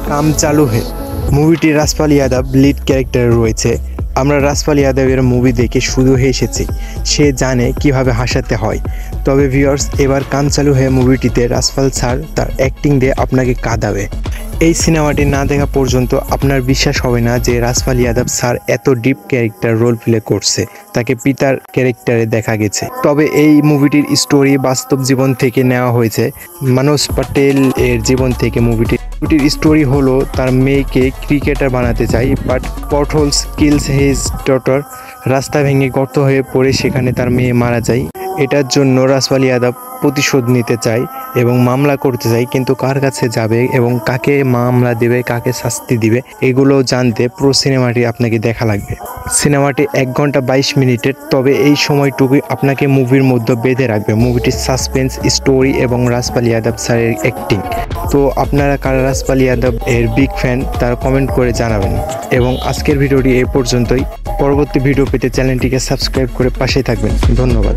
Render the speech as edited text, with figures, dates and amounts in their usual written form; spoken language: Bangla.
काम चालू है মুভিটি রাজপাল ইয়াদব লিড ক্যারেক্টারে রয়েছে। আমরা রাজপাল ইয়াদবের মুভি দেখে শুধু হেসেছি, সে জানে কিভাবে হাসাতে হয়। তবে ভিউয়ার্স, এবার কাম চালু হয়ে মুভিটিতে রাজপাল স্যার তার অ্যাক্টিং দিয়ে আপনাকে কাঁদাবে। এই সিনেমাটি না দেখা পর্যন্ত আপনার বিশ্বাস হবে না যে রাজপাল ইয়াদব স্যার এত ডিপ ক্যারেক্টার রোল প্লে করছে, তাকে পিতার ক্যারেক্টারে দেখা গেছে। তবে এই মুভিটির স্টোরি বাস্তব জীবন থেকে নেওয়া হয়েছে, মানস পটেল এর জীবন থেকে। মুভিটির স্টোরি হলো তার মেয়েকে ক্রিকেটার বানাতে চাই, বাট পটহোলস কিলস হিজ ডটার। রাস্তা ভেঙে গর্ত হয়ে পড়ে সেখানে তার মেয়ে মারা যায়। এটার জন্য রাজপাল ইয়াদব প্রতিশোধ নিতে চায় এবং মামলা করতে চায়, কিন্তু কার কাছে যাবে এবং কাকে মামলা দেবে, কাকে শাস্তি দিবে, এগুলো জানতে পুরো সিনেমাটি আপনাকে দেখা লাগবে। সিনেমাটি 1 ঘন্টা 22 মিনিটের, তবে এই সময়টুকুই আপনাকে মুভির মধ্যে বেঁধে রাখবে। মুভিটির সাসপেন্স, স্টোরি এবং রাজপাল ইয়াদব স্যারের অ্যাক্টিং। তো আপনারা কারা রাজপাল ইয়াদব এর বিগ ফ্যান তারা কমেন্ট করে জানাবেন। এবং আজকের ভিডিওটি এই পর্যন্তই। পরবর্তী ভিডিও পেতে চ্যানেলটিকে সাবস্ক্রাইব করে পাশেই থাকবেন। ধন্যবাদ।